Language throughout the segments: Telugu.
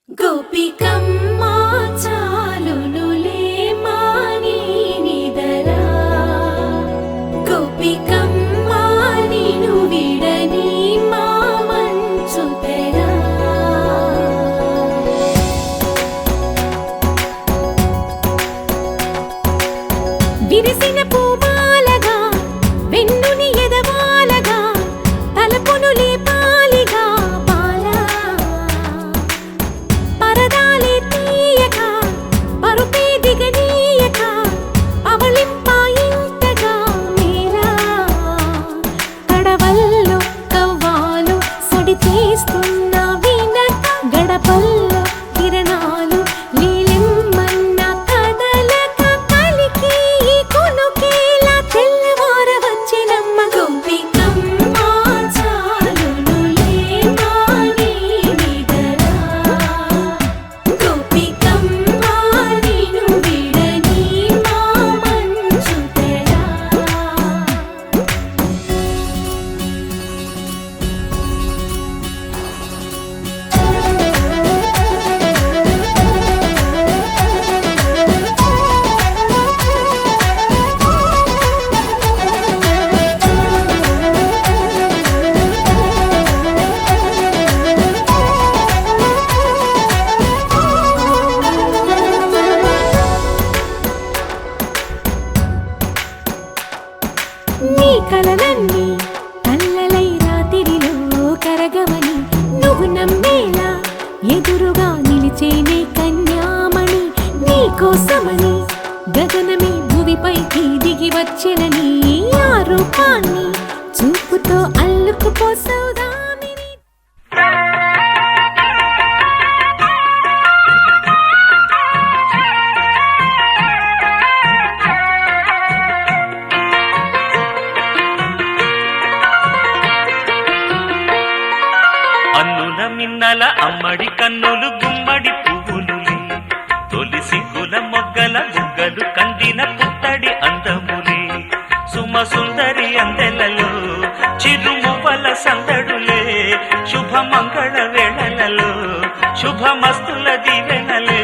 గోపికమ్మా చాలునులే మాని నిదరా గోపికమ్మా నిను విడని మా మంచు తెరా విరిసిన పూమాలగా వెన్నుని ఎదవాలగా తలపును లేపాలిగా బాలా పరదాలే తీయక పరుపే దిగనీయక అవళింపాయింతగా మీరా కడవల్లో కవ్వాలు సడి చేస్తున్న వినక గడపల్లో కిరణాలు నీలిమ్మన్న కదలక కలికి కొనుకేలా తెల్లవార వచ్చినమ్మ గోపికమ్మ చాలునులే మాని నిదరా గోపికమ్మ నిను విడని మా మంచు తెరా నీ కలలన్నీ కల్లలై రాత్రిలో కరగవని నువ్వు నమ్మేలా ఎదురుగా నిలిచేనే కన్యామణి నీ కోసమని గగనమే భువిపైకి దిగి వచ్చెనని ఆ రూపాన్ని చూపుతో అల్లుకుపోసౌదామిని అన్నుల మిన్నల అమ్మడి కన్నులు గుమ్మడి పువ్వులులే తొలి సిగ్గుల మొగ్గల బుగ్గలు కందిన పుత్తడి అందములే సుమ సుందరి అందెలలో చిరుమువ్వల సందడులే శుభ మంగళ వేళలలో శుభమస్తుల దీవెనలే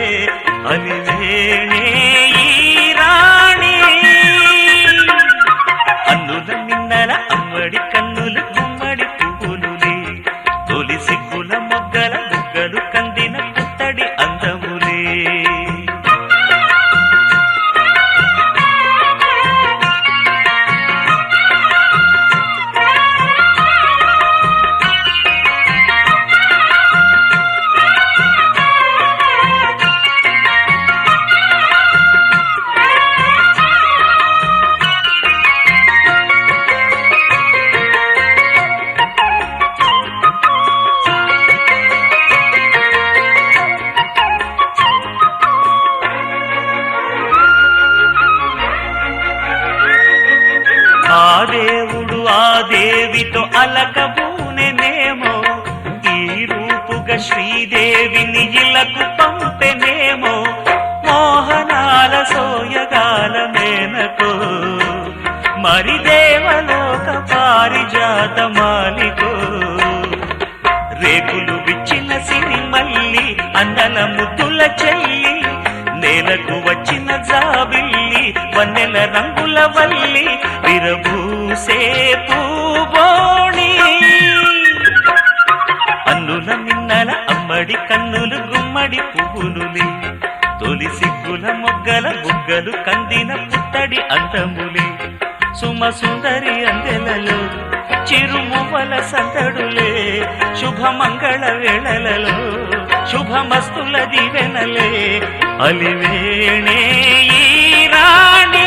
అలివేణే ఈ రాణి అన్నుల మిన్నల అమ్మడి కన్నులు గుమ్మడి పువ్వులులే తొలి సిగ్గుల మొగ్గల బుగ్గలు కందిన పుత్తడి అందములే ఆ దేవుడు ఆ దేవితో అలకబూనెనేమో ఈ రూపుగా శ్రీదేవిని ఇలకు పంపెనేమో మోహనాల సోయగాల మేనకో మరి దేవలోక పారిజాత మాలికో రేకులు విచ్చిన సిరిమల్లి అందల ముద్దుల చెల్లి నేలకు వచ్చిన జాబిల్లి వన్నెల రంగుల వల్లి విరబూసే పూబోణి అన్నుల మిన్నల అమ్మడి కన్నులు గుమ్మడి పువ్వులులే తొలి సిగ్గుల మొగ్గల బుగ్గలు కందిన పుత్తడి అందములే సుమ సుందరి అందెలలో చిరుమువ్వల సందడులే శుభమంగళ వేళలలో శుభమస్తుల దీవెనలే అలివేణే ఈ రాణి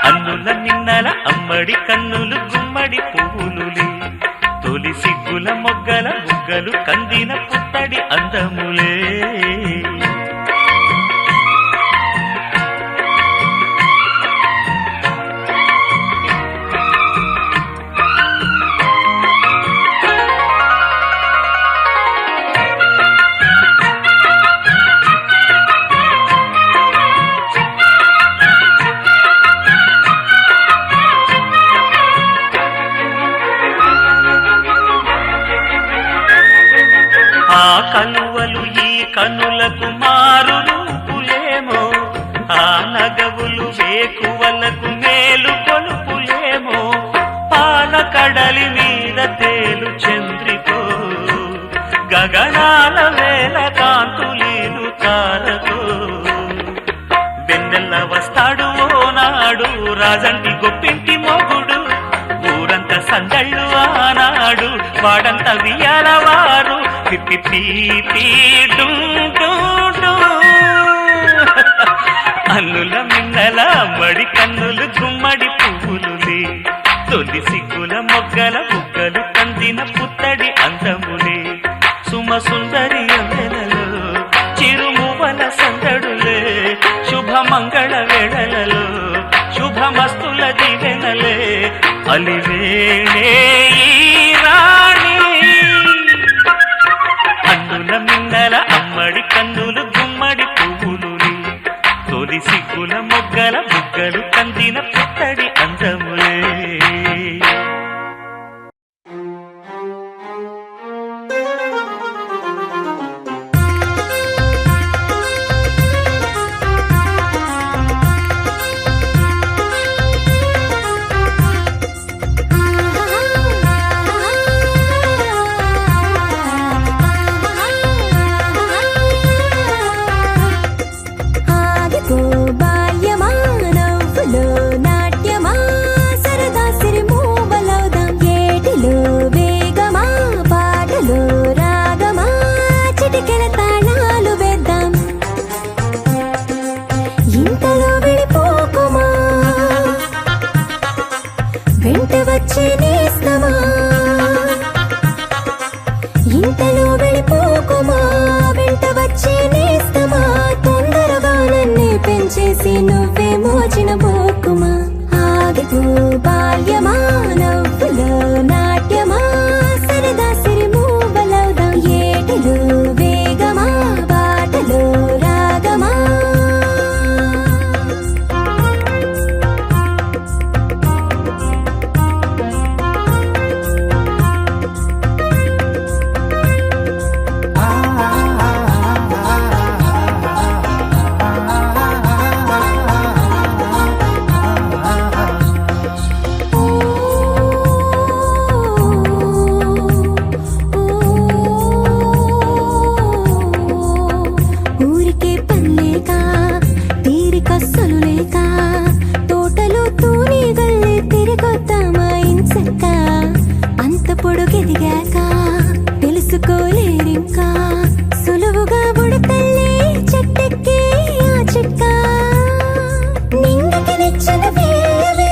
అన్నుల నిన్నల అమ్మడి కన్నులు గుమ్మడి పువ్వులులే తొలి సిగ్గుల మొగ్గల బుగ్గలు కందిన పుత్తడి అందములే ఆ కలువలు ఈ కనులకు మారు రూపులేమో, ఆ నగవులు వేకువలకు మేలు కొలుపులేమో, పాల కడలి మీద తేలు చంద్రికో, గగనాల వేల కాంతులీలు తారకో. వెన్నెల్ల వస్తాడు ఓనాడు రాజంటి గొప్పింటి మొగుడు, ఊరంతా సందళ్ళు ఆనాడు వాడంతా వియ్యాలవారు. అన్నుల మిన్నల మడి కన్నులు గుమ్మడి పువ్వులులే, తొలి సిగ్గుల మొగ్గల బుగ్గలు కందిన పుత్తడి అందములే. సుమ సుందరి అందెలలో చిరుమువల సందడులే, శుభమంగళ వేళలలో శుభమస్తుల దివెనలే. అలివేణే ఈ రాణి, అన్నుల మిన్నల అమ్మడి కన్నులు గుమ్మడి పువ్వులులే, తొలి సిగ్గుల మొగ్గల బుగ్గలు కందిన పుత్తడి అందములే. ఇంతలో వెళ్ళిపోకుమా, వెంట వచ్చే నేస్తమా, తొందరగా నన్నే పెంచేసి నువ్వే మోచిన పోకుమా. ఆగిపో బాల్యమా, నవ్వులో నాట్యమా, సరదా సిరి మూవలవుదాం, ఏటిలో వేగమా, బాటలో రాగమా. పొడుగెదిగాక తెలుసుకోలేరింకా, సులువుగా బుడతల్లే చెట్టెక్కే ఆ చెక్క. నింగికి నిచ్చెన వేయవే,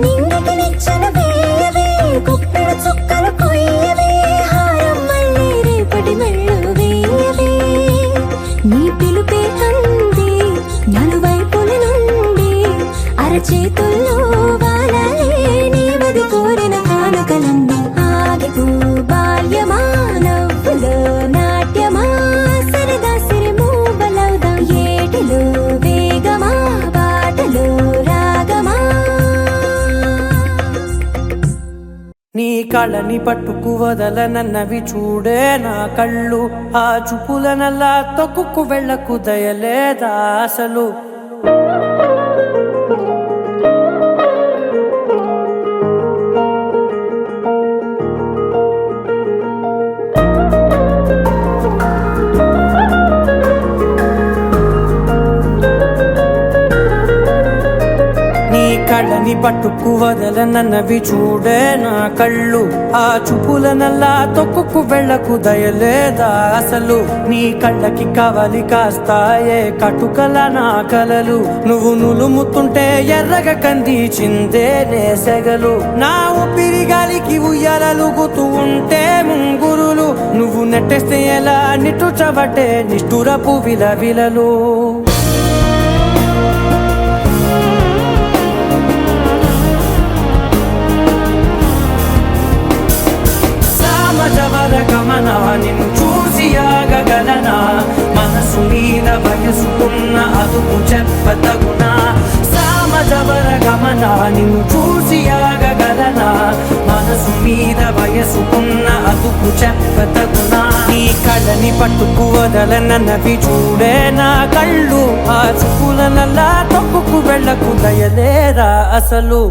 నింగికి నిచ్చెన వేయవే, కుప్పెడ చుక్కలు కొయ్యవే, హారం మళ్ళీ రేపటి మెళ్ళు వేయవే. నీ పిలుపే అంది నలువైపుల నుండి, అరచేతుల్లో వాలలే కోరిన కానుకలన్నీ. ఆగిపో బాల్యమా, నవ్వులో నాట్యమా, సరదా సిరి మూవలవుదాం, ఏటిలో వేగమా, బాటలో రాగమా. నీ కళ్ళని పట్టుకు వదలనన్నవి చూడే నా కళ్ళు, ఆ చూపులనల్లా తొక్కుకు వెళ్ళకు దయలేదా అసలు. కళ్ళని పట్టుకు వదలనన్నవి చూడే నా కళ్ళు, ఆ చూపులనల్లా తొక్కుకు వెళ్ళకు దయలేదా అసలు. నీ కళ్ళకి కవలి కాస్తాయే కటుకల నా కలలు, నువ్వు నులుముతుంటే ఎర్రగ కంది చిందే నేసెగలు. నా ఊపిరి గాలికి ఉయ్యాలలుగుతూ ఉంటే ముంగురులు, నువ్వు నెట్టేస్తే ఎలా నిట్టుచబట్టే నిష్ఠురపు విలవిలలు. గమన నిన్ను చూసి ఆగగలనా, మనసు మీద వయసుకున్న అదుపు చెప్పతగునా. సామ సామజవర గమన నిన్ను చూసి ఆగగలనా మనసు మీద వయసుకున్న అదుపు చెప్పతగునా నీ కళ్ళని పట్టుకు వదలనన్నవి చూడే నా కళ్ళు ఆ చూపులనల్లా తొక్కుకు వెళ్ళకు దయలేరా అసలు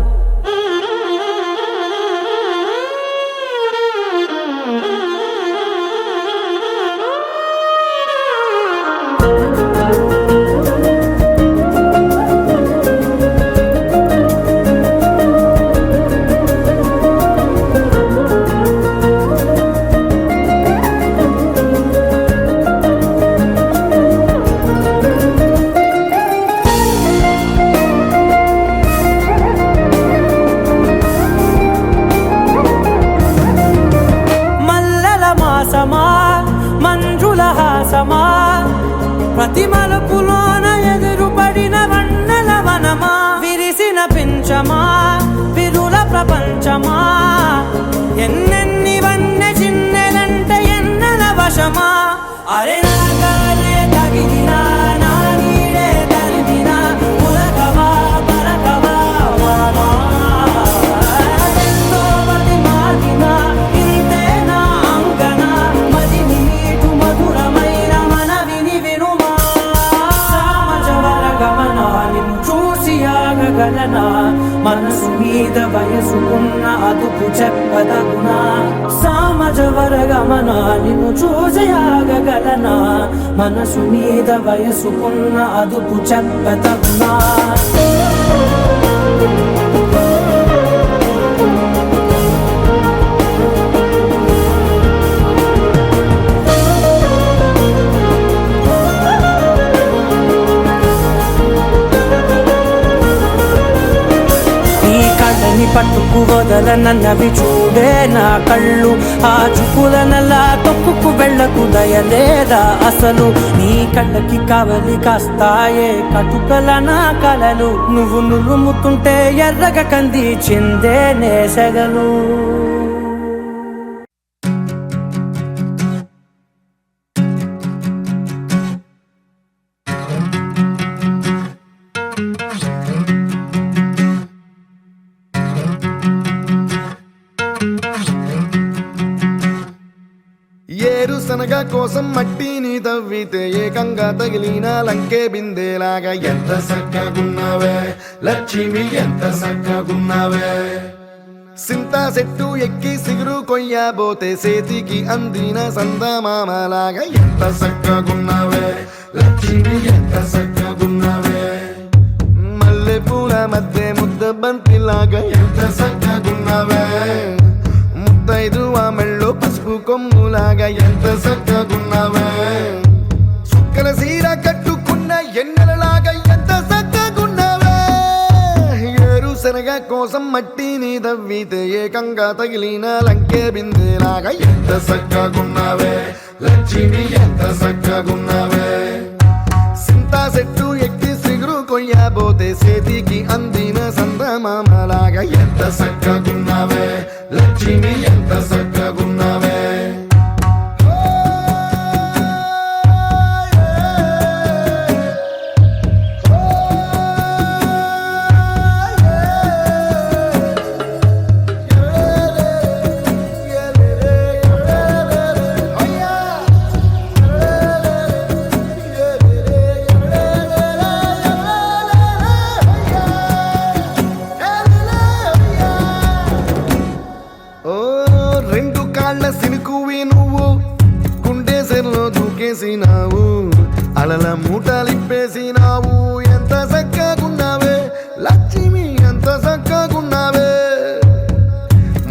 మంజుల హాసమా ప్రతి మలుపులోన ఎదురుపడిన వన్నెల వనమా విరిసిన పించమా విరుల ప్రపంచమా ఎన్నెన్ని వన్నె చిన్నెలంటే ఎన్నెల వశమా అరే నాగాలే తగిలినా నా నీడే తరిమినా ఉలకవా పలకవా వామా ఎంతో మతి మాటినా ఇంతే నా అంగన మదిని నీటు మధురమైన మనవిని వినుమా సామజవర గమన నిన్ను చూసి ఆగగలనా మనసు మీద వయసుకున్న అదుపు చెప్పదగునా సామజవర గమన నిన్ను చూసి ఆగగలనా మనసు మీద వయసుకున్న అదుపు చెప్పదగునా కళ్ళని పట్టుకు వదలనన్నవి చూడే నా కళ్ళు ఆ చూపులనల్లా తొక్కుకు వెళ్ళకు దయలేదా అసలు నీ కళ్ళకి కావలి కాస్తాయే కటుకల నా కలలు నువ్వు నులుముతుంటే ఎర్రగ కంది చిందే నేసగలు ఏరుశనగ కోసం మట్టిని తవ్వితే ఏకంగా తగిలిన లంకే బిందేలాగా ఎంత సక్కగున్నావే లక్ష్మి ఎంత సక్కగున్నావే సింతా చెట్టు ఎక్కి సిగురు కొయ్యబోతే సేతికి అందిన సందమామలాగా ఎంత సక్కగున్నావే లక్ష్మి ఎంత సక్కగున్నావే మల్లె పూల మధ్య ముద్ద బంతిలాగా ఎంత సక్కగున్నావే ముద్దైదు ఆ మెళ్ళో పసుపు కొమ్ములాగా ఎంత సక్కగున్నావే చుక్కల సీర కట్టుకున్న ఎన్నెలలాగా ఎంత సక్కగున్నావే ఏరుశనగ కోసం మట్టిని తవ్వితే ఏకంగా తగిలిన లంకే బిందేలాగా ఎంత సక్కగున్నావే లక్ష్మి ఎంత సక్కగున్నావే సింతా చెట్టు ఎక్కి సిగురు కొయ్యబోతే సేతికి అందిన సందమామలాగా ఎంత సక్కగున్నావే లక్ష్మి ఎంత సక్కగున్నావే సినుకువి నువ్వు గుండె సెల్లో దూకేసినావు అలల మూటలిప్పేసినావు ఎంత సక్కగున్నావే లక్ష్మి ఎంత సక్కగున్నావే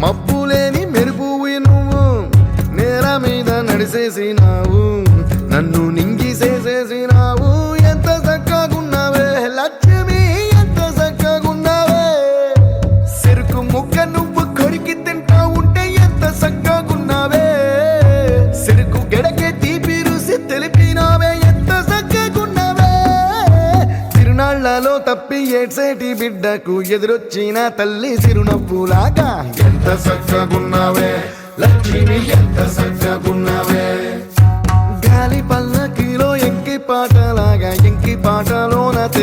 మబ్బులేని మెరుపువి నువ్వు నేల మీద నడిసేసినావు నన్ను నింగిసేసేసినావు ఎంత సక్కగున్నావే లక్ష్మి ఎంత సక్కగున్నావే చెరుకు ముక్క నువ్వు కొరికి తింటా ఉంటే ఎంత సక్కగున్నావే చెరుకు గెడకే తీపి రుసి తెలిపినావే ఎంత సక్కగున్నావే తిరునాళ్లలో తప్పి ఏడ్సేటి బిడ్డకు ఎదురొచ్చిన తల్లి చిరునవ్వులాగా ఎంత సక్కగున్నావే లక్ష్మి ఎంత సక్కగున్నావే గాలి పల్లకిలో ఎంకి పాటలాగా ఎంకి పాటలోన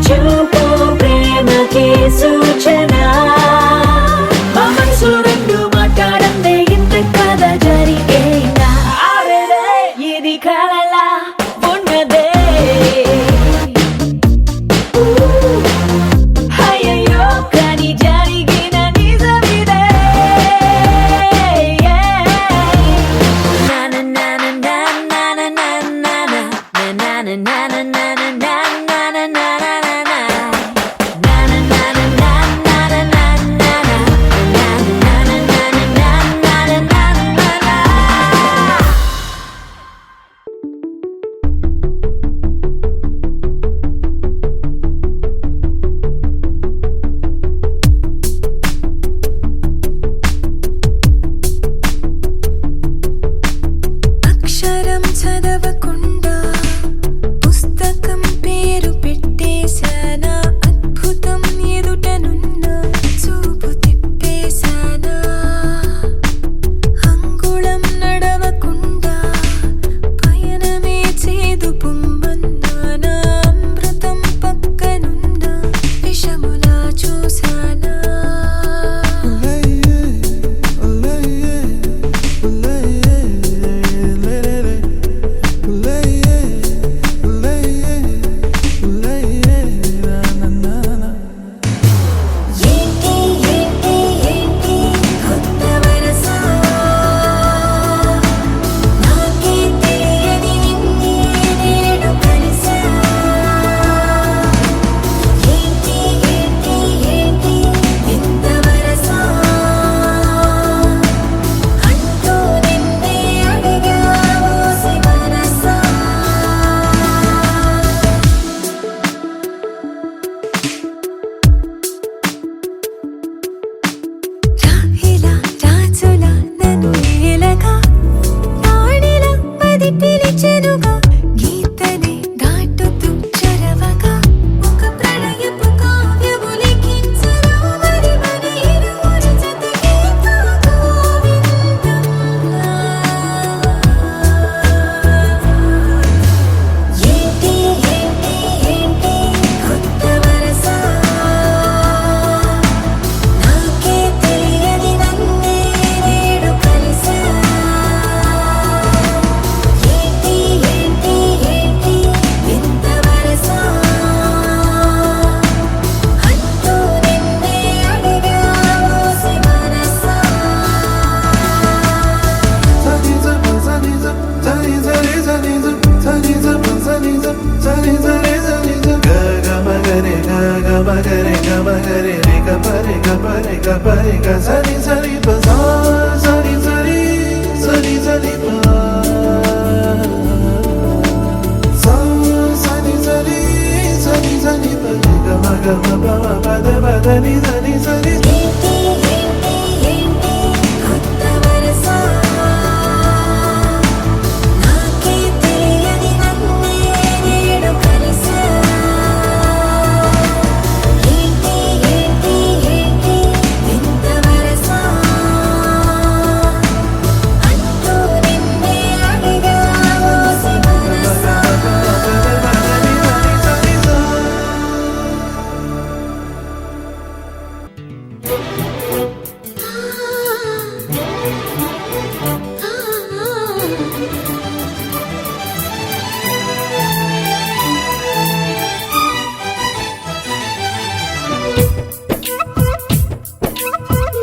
చూపు ప్రేమకి సూచన మా మనసులు రెండు మాట్లాడందే ఇంత కథ జరిగేనా అరెరే ఇది కలలా ఉన్నదే అయ్యయ్యో కానీ జరిగిన నిజమిదే అక్షరం చదవకుండా పుస్తకం పేరు పెట్టేశానా అద్భుతం ఎదుటనున్న చూపు తిప్పేశానా అంగుళం నడవకుండా పయనమే చేదు పొమ్మన్నానా అమృతం పక్కనున్న విషములా చూశానా ఏంటి ఏంటి ఏంటి కొత్త వరస నాకే తెలియని నిన్నే నేడు కలిసా ఏంటి ఏంటి ఏంటి ఎంత వరస అంటూ నిన్నే అడిగావు మనసా రాహిలా రాజులా నన్ను ఏలగా రాణిలా పది పిలిచెనుగా గీతనే దాటుతూ చరవగా ఒక ప్రణయపు కావ్యము లిఖించరా మరి మన ఇరువురి జత గీత గోవిందంలా ఏంటి ఏంటి ఏంటి కొత్త వరస నాకే తెలియని నన్నే నేడు కలిసా ఏంటి ఏంటి ఏంటి ఎంత వరస అంటూ నిన్నే అడిగావు మనసా ఏంటి ఏంటి ఏంటి కొత్త వరస నాకే తెలియని నన్నే నేడు కలిసా ఏంటి ఏంటి ఏంటి ఎంత వరస అంటూ నిన్నే అడిగావు మనసా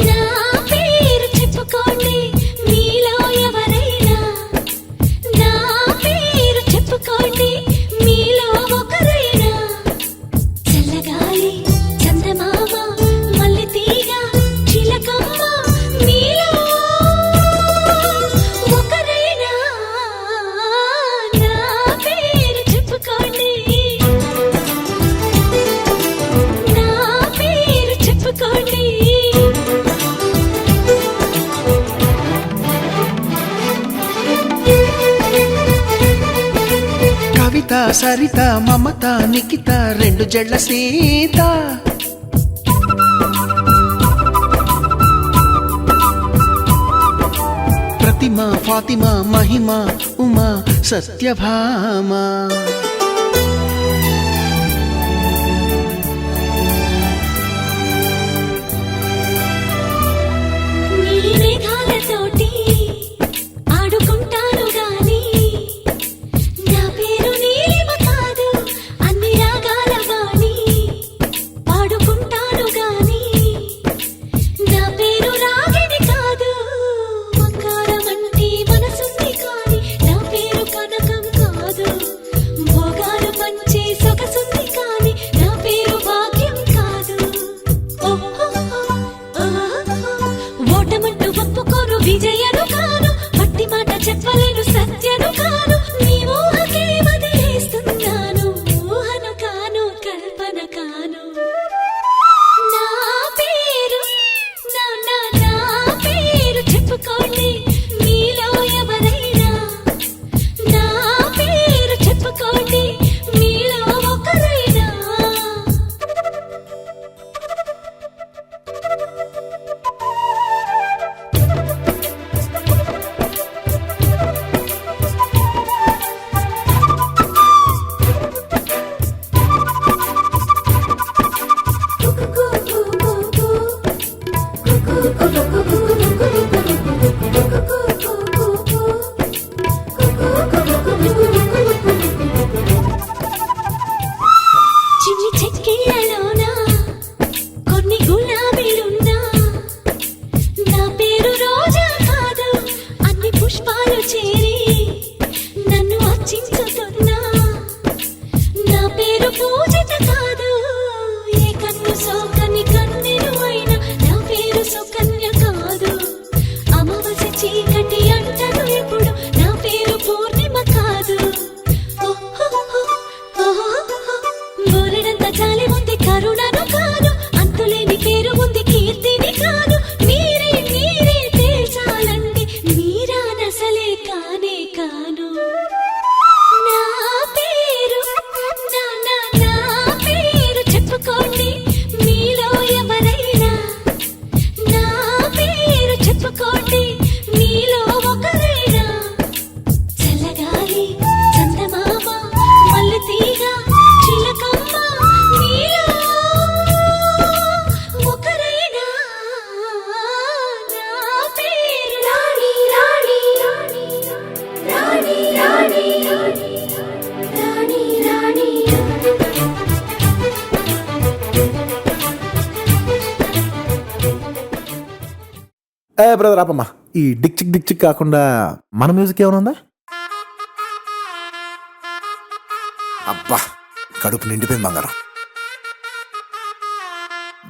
నా పేరు చెప్పుకోండి మీలో ఎవరైనా నా పేరు చెప్పుకోండి మీలో ఒకరైనా చల్లగాలి చందమామ మల్లె తీగ చిలకమ్మ మీలో ఒకరైనా నా పేరు చెప్పుకోండి నా పేరు చెప్పుకోండి కవిత సరిత మమత నిఖిత రెండు జడ్ల సీత ప్రతిమ ఫాతిమ మహిమ ఉమా సత్యభామ బోలెడంత జాలి ఉంది కరుణను కాను అంతులేని పేరు ఉంది కీర్తిని కాను మీరే మీరే తేల్చాలండి మీరా నసలే కానే కాను నా పేరు నా నా నా పేరు చెప్పుకోండి మీలో ఎవరైనా నా పేరు చెప్పుకోండి మీలో ఒకరైనా చల్లగాలి చందమామ మల్లెతీగ చిలకమ్మ మీలో ఒకరైనా నా పేరు రాణి రాణి రాణి రాణి రాణి రాణి బ్రదర్ ఆపమ్మా. ఈ డిక్ చిక్ కాకుండా మన మ్యూజిక్ ఏమైనా ఉందా? అబ్బా కడుపు నిండిపోయింది బంగారం.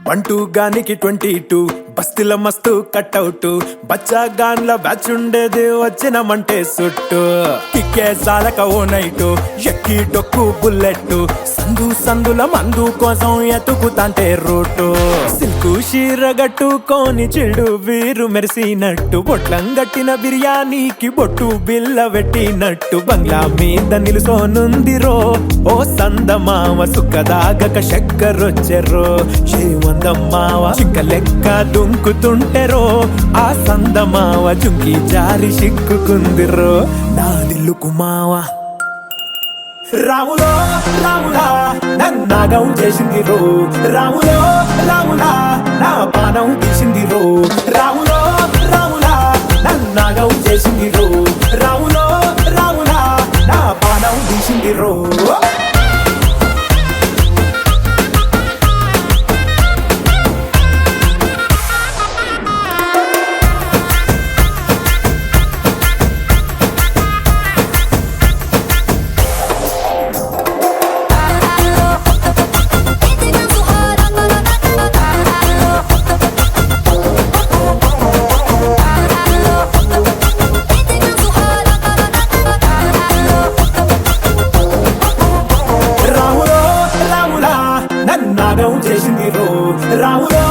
బంటూ గానికి 22 బస్తిల మస్తు కట్అవుట్ బచ్చా గాన్ల బ్యాచ్ ఉండేది వచ్చినమంటే సుట్టు కిక్కే సాలక ఓ నైటు ఎక్కి డొక్కు బుల్లెట్ సందుల మందు కోసం ఎతుకుతాంటే రూటు సిల్కు షీరగట్టుకోని చెడు వీరు మెరిసినట్టు బొట్లం గట్టిన బిర్యానీకి బొట్టు బిల్ల పెట్టినట్టు బంగ్లా మీద నిలుసోనుందిరో ఓ సందమావ సుఖదాగక చక్కరొచ్చెరో ఏమందమ్మావ చిక్క లెక్క దుంకుతుంటెరో ఆ సందమావ జుంకి జారి సిక్కుకుందిరో నా దిల్లుకు మావ రాములో రాములా నన్నాగం చేసింది రో రాములో రాములా నా పానం తీసింది రో రాములో రాములా నన్నాగం చేసింది రో రాములో రాములా నా పానం తీసింది రో చేసింది రో రాములో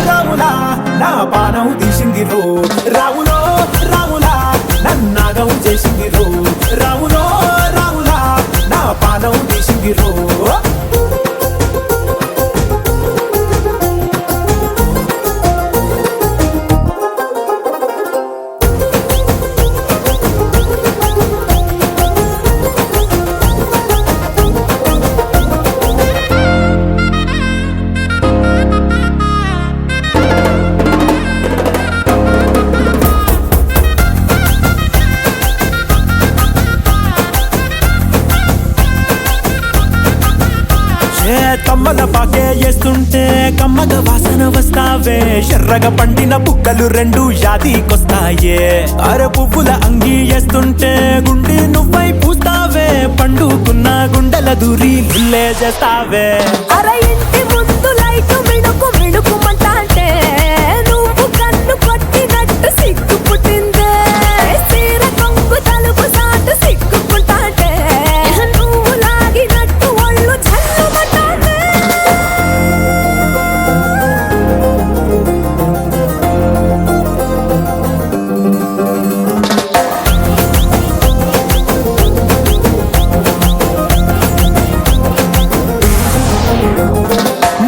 రాములా నా పానం తీసింది రో రాములో రాములా నన్నాగం చేసింది రో రాములో రాములా నా పానం తీసింది రో కమ్మల పాకే వేస్తుంటే కమ్మగ వాసన వస్తావే ఎర్రగా పండిన బుక్కలు రెండు యాదికొస్తాయే అర పువ్వుల అంగి వేస్తుంటే గుండె నువ్వై పూస్తావే పండుకున్న గుండెల దూరి లుల్లే చేస్తావే అరే ఇంటి ముందు లైట్ మిణుకు మిణుకుమంటే నువ్వు కన్ను కొట్టినట్టు సిగ్గు పుట్టిందే చీర కొంగు తలుపు సాటు సిగ్గుకుంటాంటే నువ్వు లాగినట్టు ఒళ్ళు చల్లుమంటాంటే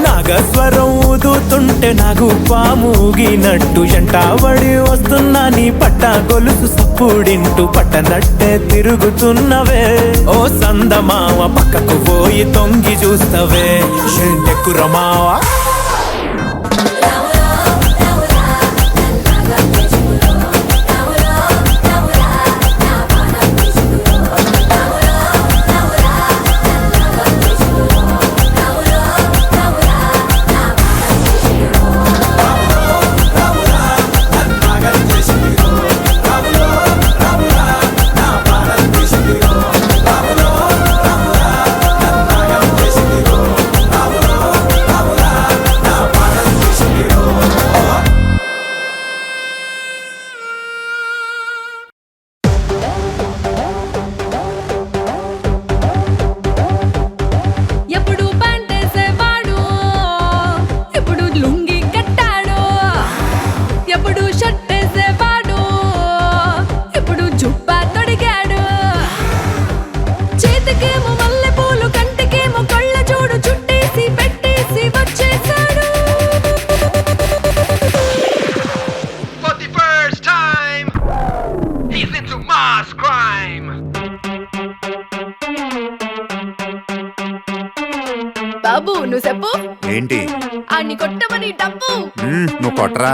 నాగస్వరం ఊదుతుంటే నాకు పాముగినట్టు ఎంటావడి వస్తున్నా నీ పట్ట గొలుసు సప్పుడింటూ పట్టనట్టే తిరుగుతున్నవే ఓ సందమావ పక్కకు పోయి తొంగి చూస్తవే ఎక్కురమావా బాబు నువ్వు చెప్పు ఏంటి అన్ని కొట్టమని డబ్బు నువ్వు కొట్టరా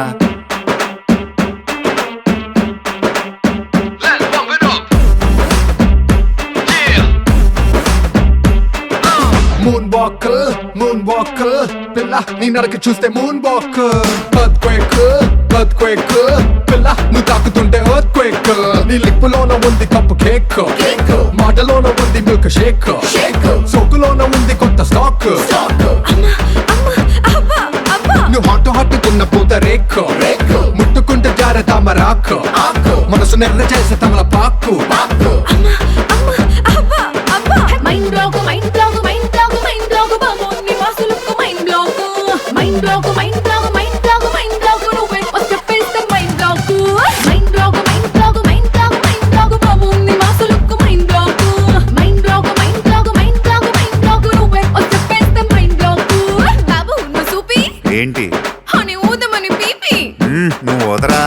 మూన్ వాక్ పిల్ల నీ నడక చూస్తే మూన్ వాక్ ఎర్త్క్వేక్ పిల్ల నువ్వు తాకుతుంటే ఎర్త్క్వేక్ నీ లిప్పులోన ఉంది కప్పు కేక్ మాటలోన ఉంది మిల్క్ షేక్ సోకులోన ఉంది కొత్త స్టాక్ నువ్వు హట్టుకున్న పూత రేక్ ముట్టుకుంటే జార తామరాకు మనసు నెర్ర చేసే తమల పాకు mind block mind block mind block mind block బాబు నీ వాసులకు mind block mind block mind block mind block mind block నువ్వే చెప్పేస్తే mind block mind block mind block mind block mind block బాబు నీ వాసులకు mind block mind block mind block mind block mind block నువ్వే చెప్పేస్తే మైండ్ బ్లాక్ బాబు నువ్వు చూపి ఏంటి అని ఊదమని పీపి నువ్వు వదరా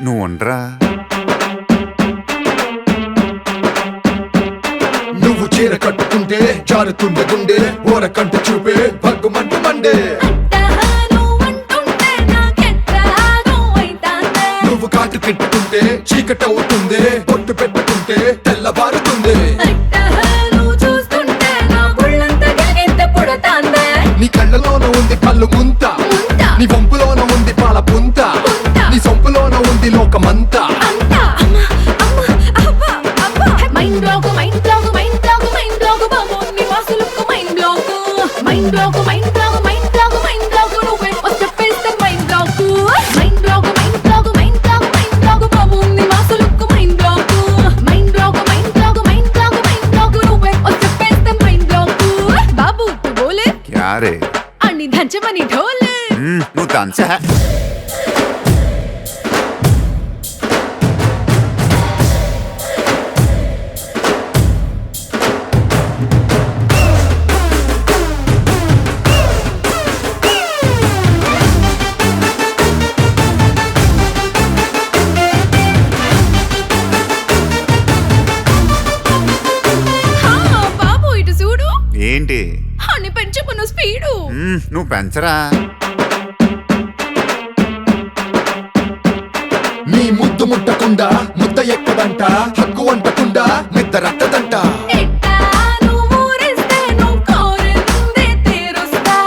నువ్వు ఉండరా నువ్వు చీర కట్టుకుంటే జారుతుండే గుండె ఓర కంట చూపే భగ్గుమంటు మండే నువ్వు కాటు పెట్టుకుంటే చీకటి అవుతుంది బొట్టు పెట్టుకుంటే తెల్లబారుతుంది నీ కళ్ళలోన ఉంది పళ్ళు ముంత నీ వంపులోన ఉంది పాల పుంత నీ సొంపులోన ఉంది లోకమంతా mind block mind block mind block mind block బాబు నీ వాసులకు mind block mind block mind block mind block mind block నువ్వే చెప్పేస్తే mind block mind block mind block mind block mind block బాబు నీ వాసులకు mind block mind block mind block mind block mind block నువ్వే చెప్పేస్తే మైండ్ బ్లాక్ బాబు తు బోలే క్యా రే అన్ని దంచమని ఢోలే నువ్వు దంచా బాబు ఇటు చూడు ఏంటి అని పెంచుకున్న స్పీడు నువ్వు పెంచరా నీ ముద్దు ముట్టకుండా ముద్ద ఎక్కదంట హక్కు అంటకుండా నిద్ర రట్టదంట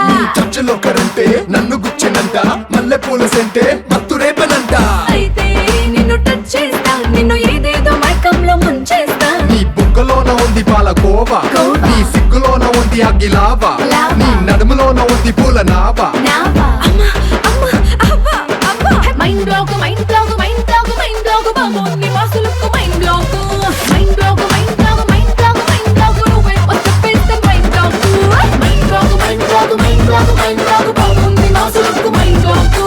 నీ చర్చలో కరంటే నన్ను గుచ్చినంట మల్లె పూల సెంటే మత్తు రేపనంట అయితే నిన్ను టచ్ చేస్తా నిన్ను ఏదేదో మైకంలో ముంచేస్తా నీ బుగ్గలోన ఉంది పాల కోవా నీ సిగ్గులోన ఉంది అగ్గిలావా నీ నడుములోన ఉంది పూల నావా mind block mind block mind block mind block బాబు నీ వాసులకు mind block mind block mind block mind block mind block నువ్వే చెప్పేస్తే mind block mind block mind block mind block mind block బాబు నీ వాసులకు mind block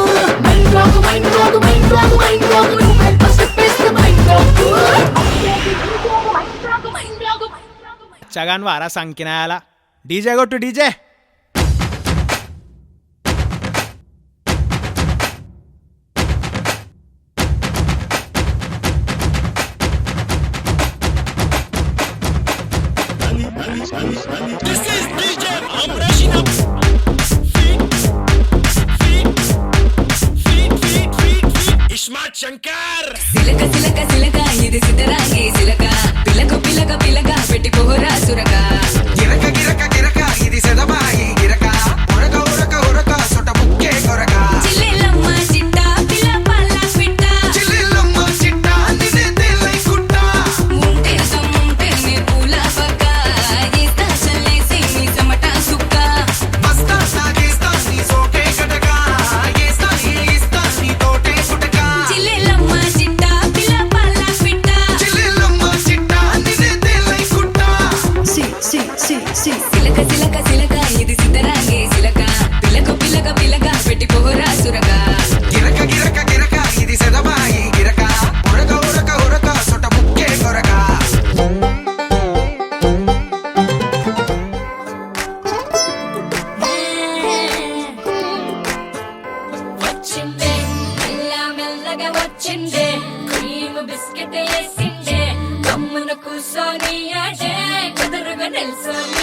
mind block mind block mind block mind block నువ్వే చెప్పేస్తే మైండ్ బ్లాక్ చగాన్ వారా సంకినాయాల డీజే కొట్టు డీజే సిలక సిలక సిలక ఇది సిద్ధరాగి సిలక పిలక పిలక పిలక పెట్టి పోరా సురక గిరక గిరక గిరక ఇది సెదబాయి గిరక ఉరక ఉరక ఉరక సొట ముక్కే కొరక చిల్లెలమ్మ చిట్ట పిల్ల పల్ల పిట్ట చిల్లెలమ్మ చిట్ట నినే తెలై కుట్ట ముంటే సమ్ముంటే నే పూల పక్క ఈస్తా చల్లేసి నీ సమట సుక్క బస్తా సాగేస్తా నీ సోకే కటక ఈస్తా నీ తోటే కుటక చిల్లెలమ్మ నీ ఆడే కుదురుగా నిల్సోని